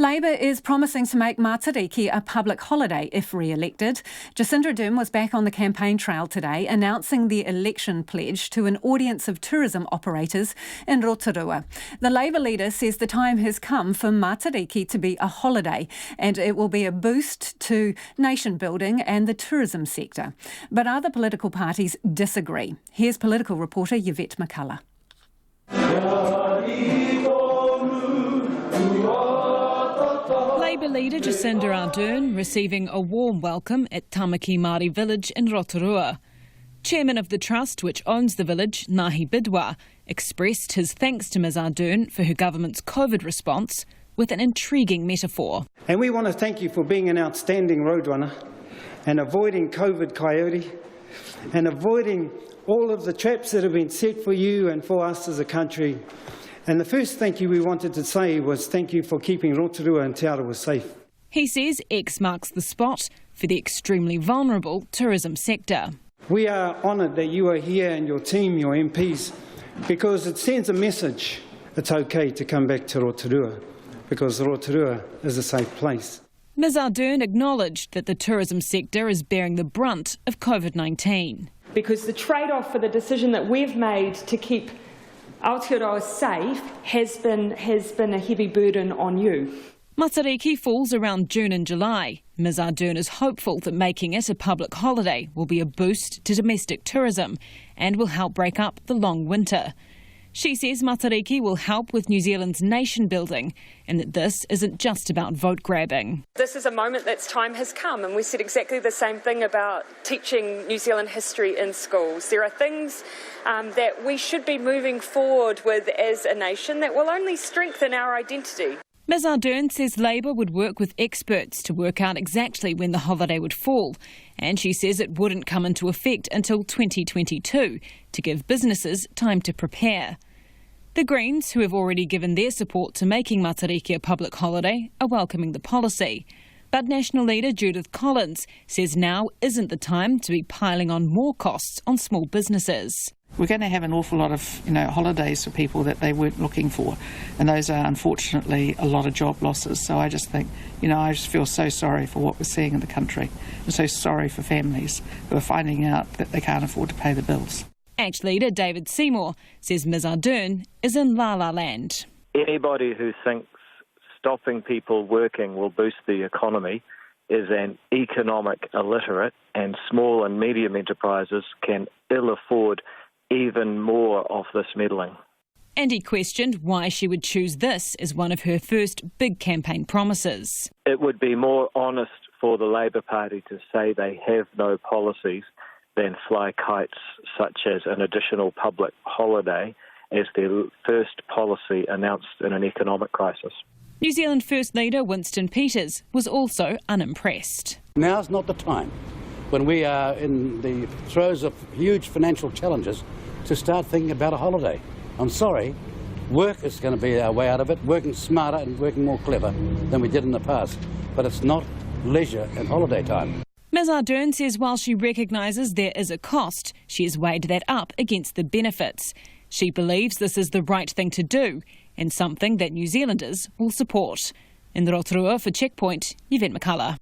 Labour is promising to make Matariki a public holiday if re-elected. Jacinda Ardern was back on the campaign trail today, announcing the election pledge to an audience of tourism operators in Rotorua. The Labour leader says the time has come for Matariki to be a holiday, and it will be a boost to nation building and the tourism sector. But other political parties disagree. Here's political reporter Yvette McCullough. Labour leader Jacinda Ardern receiving a warm welcome at Tamaki Māori village in Rotorua. Chairman of the trust which owns the village, Ngāhi Bidwa, expressed his thanks to Ms Ardern for her government's COVID response with an intriguing metaphor. And we want to thank you for being an outstanding roadrunner and avoiding COVID coyote and avoiding all of the traps that have been set for you and for us as a country. And the first thank you we wanted to say was thank you for keeping Rotorua and Te Arawa safe. He says X marks the spot for the extremely vulnerable tourism sector. We are honoured that you are here and your team, your MPs, because it sends a message it's okay to come back to Rotorua, because Rotorua is a safe place. Ms Ardern acknowledged that the tourism sector is bearing the brunt of COVID-19. Because the trade-off for the decision that we've made to keep Aotearoa safe has been a heavy burden on you. Matariki falls around June and July. Ms Ardern is hopeful that making it a public holiday will be a boost to domestic tourism and will help break up the long winter. She says Matariki will help with New Zealand's nation building and that this isn't just about vote grabbing. This is a moment that's time has come, and we said exactly the same thing about teaching New Zealand history in schools. There are things that we should be moving forward with as a nation that will only strengthen our identity. Ms Ardern says Labour would work with experts to work out exactly when the holiday would fall, and she says it wouldn't come into effect until 2022 to give businesses time to prepare. The Greens, who have already given their support to making Matariki a public holiday, are welcoming the policy. But National Leader Judith Collins says now isn't the time to be piling on more costs on small businesses. We're going to have an awful lot of holidays for people that they weren't looking for, and those are unfortunately a lot of job losses. So I just think, I just feel so sorry for what we're seeing in the country, and so sorry for families who are finding out that they can't afford to pay the bills. ACT leader David Seymour says Ms Ardern is in la-la land. Anybody who thinks stopping people working will boost the economy is an economic illiterate, and small and medium enterprises can ill afford even more of this meddling. And he questioned why she would choose this as one of her first big campaign promises. It would be more honest for the Labour Party to say they have no policies than fly kites such as an additional public holiday as their first policy announced in an economic crisis. New Zealand First Leader Winston Peters was also unimpressed. Now's not the time, when we are in the throes of huge financial challenges, to start thinking about a holiday. I'm sorry, work is going to be our way out of it, working smarter and working more clever than we did in the past, but it's not leisure and holiday time. Ms Ardern says while she recognises there is a cost, she has weighed that up against the benefits. She believes this is the right thing to do and something that New Zealanders will support. In Rotorua for Checkpoint, Yvette McCullough.